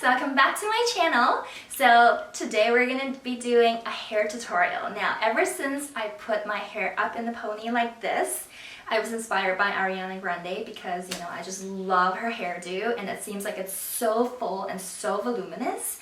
guys, welcome back to my channel. So today we're going to be doing a hair tutorial. Now ever since I put my hair up in the pony like this, I was inspired by Ariana Grande because, you know, I just love her hairdo and it seems like it's so full and so voluminous.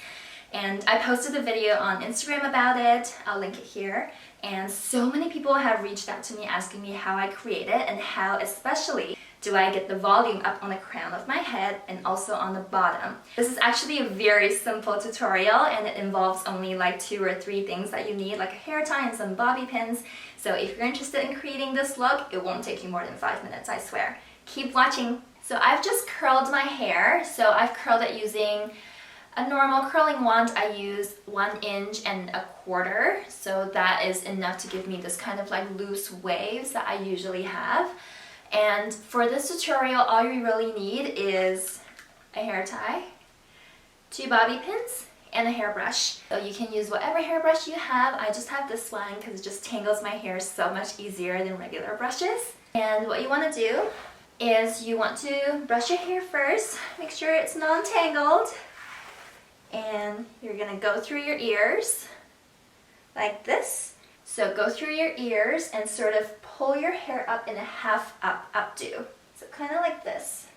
And I posted a video on Instagram about it, I'll link it here. And so many people have reached out to me asking me how I create it and how especially do I get the volume up on the crown of my head and also on the bottom. This is actually a very simple tutorial and it involves only like 2 or 3 things that you need, like a hair tie and some bobby pins. So if you're interested in creating this look, it won't take you more than 5 minutes, I swear. Keep watching. So I've just curled my hair. So I've curled it using a normal curling wand. I use 1 inch and a quarter. So that is enough to give me this kind of like loose waves that I usually have. And for this tutorial, all you really need is a hair tie, 2 bobby pins, and a hairbrush. So you can use whatever hairbrush you have. I just have this one because it just tangles my hair so much easier than regular brushes. And what you want to do is you want to brush your hair first, make sure it's non-tangled, and you're going to go through your ears like this. So go through your ears and sort of pull your hair up in a half up updo. So kind of like this.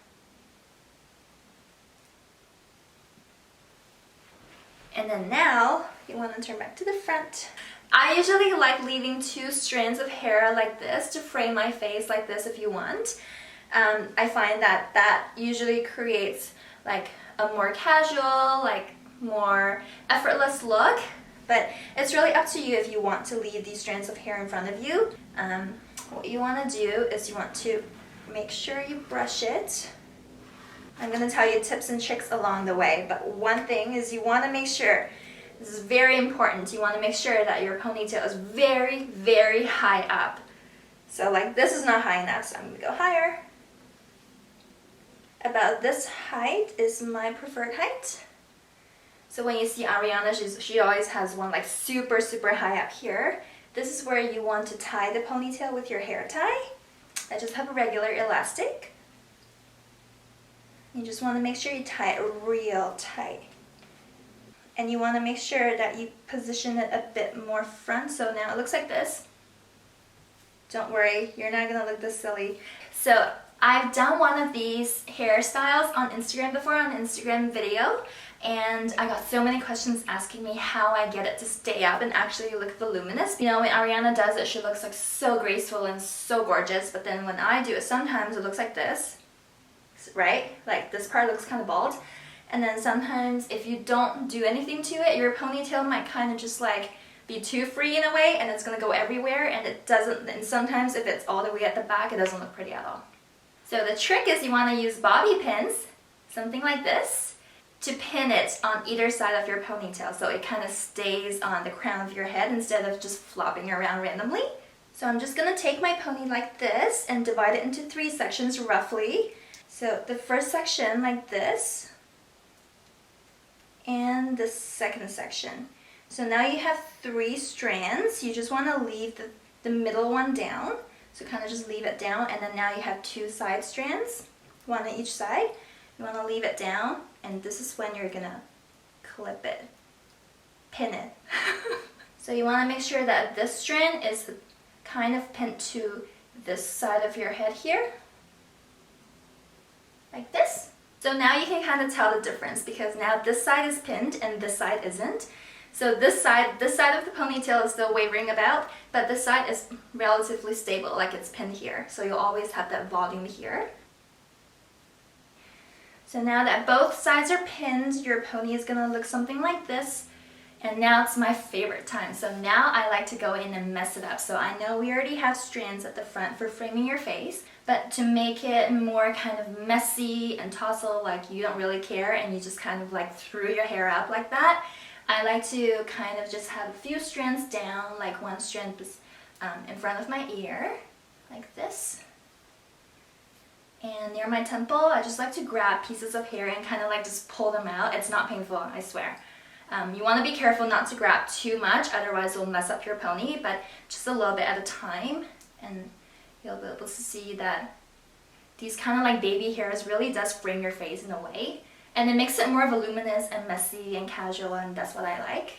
And then now you want to turn back to the front. I usually like leaving 2 strands of hair like this to frame my face like this if you want. I find that that usually creates like a more casual, like more effortless look. But it's really up to you if you want to leave these strands of hair in front of you. What you want to do is you want to make sure you brush it. I'm going to tell you tips and tricks along the way, but one thing is you want to make sure, this is very important, you want to make sure that your ponytail is very, very high up. So like this is not high enough, so I'm going to go higher. About this height is my preferred height. So when you see Ariana, she always has one like super, super high up here. This is where you want to tie the ponytail with your hair tie. I just have a regular elastic. You just want to make sure you tie it real tight. And you want to make sure that you position it a bit more front. So now it looks like this. Don't worry, you're not going to look this silly. So I've done one of these hairstyles on Instagram before, on an Instagram video. And I got so many questions asking me how I get it to stay up and actually look voluminous. You know, when Ariana does it, she looks like so graceful and so gorgeous, but then when I do it, sometimes it looks like this, right? Like this part looks kind of bald. And then sometimes if you don't do anything to it, your ponytail might kind of just like be too free in a way and it's going to go everywhere and it doesn't, and sometimes if it's all the way at the back, it doesn't look pretty at all. So the trick is you want to use bobby pins, something like this, to pin it on either side of your ponytail so it kind of stays on the crown of your head instead of just flopping around randomly. So I'm just going to take my pony like this and divide it into 3 sections roughly. So the first section like this and the second section. So now you have 3 strands. You just want to leave the middle one down. So kind of just leave it down and then now you have 2 side strands, 1 on each side. You want to leave it down and this is when you're going to clip it, pin it. So you want to make sure that this strand is kind of pinned to this side of your head here, like this. So now you can kind of tell the difference because now this side is pinned and this side isn't. So this side of the ponytail is still wavering about, but this side is relatively stable, like it's pinned here. So you'll always have that volume here. So now that both sides are pinned, your pony is going to look something like this. And now it's my favorite time. So now I like to go in and mess it up. So I know we already have strands at the front for framing your face, but to make it more kind of messy and tousled, like you don't really care and you just kind of like threw your hair up like that, I like to kind of just have a few strands down, like 1 strand in front of my ear, like this. And near my temple, I just like to grab pieces of hair and kind of like just pull them out. It's not painful, I swear. You want to be careful not to grab too much, otherwise it'll mess up your pony, but just a little bit at a time. And you'll be able to see that these kind of like baby hairs really does frame your face in a way. And it makes it more voluminous and messy and casual, and that's what I like.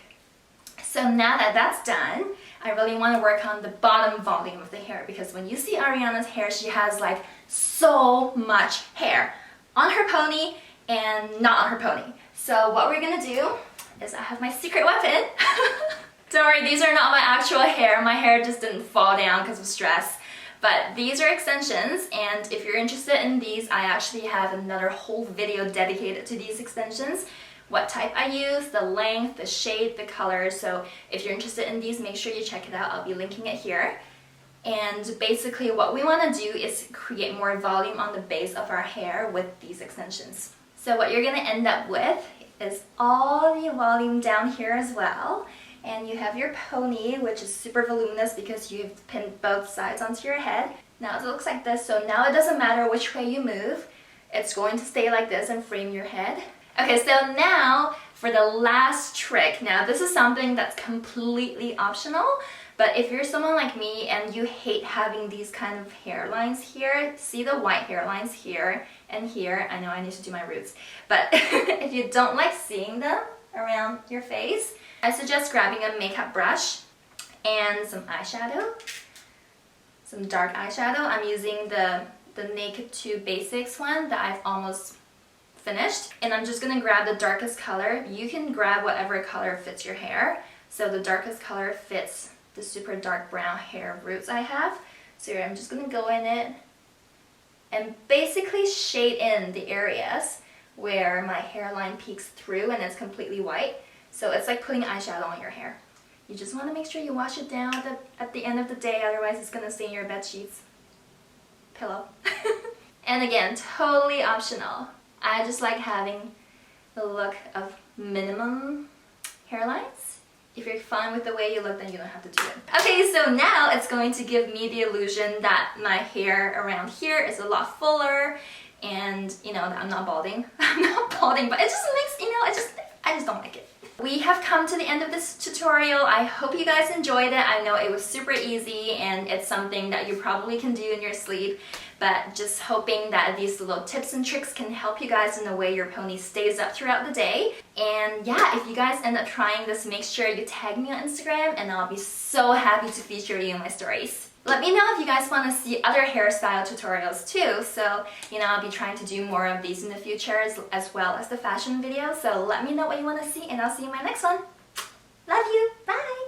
So now that that's done, I really want to work on the bottom volume of the hair, because when you see Ariana's hair, she has like so much hair on her pony and not on her pony. So what we're gonna do is I have my secret weapon. Don't worry, these are not my actual hair. My hair just didn't fall down because of stress. But these are extensions, and if you're interested in these, I actually have another whole video dedicated to these extensions. What type I use, the length, the shape, the color. So if you're interested in these, make sure you check it out. I'll be linking it here. And basically what we want to do is create more volume on the base of our hair with these extensions. So what you're going to end up with is all the volume down here as well. And you have your pony, which is super voluminous because you've pinned both sides onto your head. Now it looks like this, so now it doesn't matter which way you move. It's going to stay like this and frame your head. Okay, so now for the last trick. Now this is something that's completely optional, but if you're someone like me and you hate having these kind of hairlines here, see the white hairlines here and here. I know I need to do my roots, but if you don't like seeing them around your face, I suggest grabbing a makeup brush and some eyeshadow, some dark eyeshadow. I'm using the Naked 2 Basics one that I've almost finished, and I'm just gonna grab the darkest color. You can grab whatever color fits your hair. So the darkest color fits the super dark brown hair roots I have. So here, I'm just gonna go in it and basically shade in the areas where my hairline peeks through and it's completely white. So it's like putting eyeshadow on your hair. You just want to make sure you wash it down at the end of the day, otherwise it's gonna stain your bed sheets, pillow. And again, totally optional. I just like having the look of minimum hairlines. If you're fine with the way you look, then you don't have to do it. Okay, so now it's going to give me the illusion that my hair around here is a lot fuller, and you know, that I'm not balding. I'm not balding, but it just makes, you know, I just don't like it. We have come to the end of this tutorial. I hope you guys enjoyed it. I know it was super easy and it's something that you probably can do in your sleep, but just hoping that these little tips and tricks can help you guys in the way your pony stays up throughout the day. And yeah, if you guys end up trying this, make sure you tag me on Instagram and I'll be so happy to feature you in my stories. Let me know if you guys want to see other hairstyle tutorials too, so you know, I'll be trying to do more of these in the future as well as the fashion videos, so let me know what you want to see and I'll see you in my next one. Love you!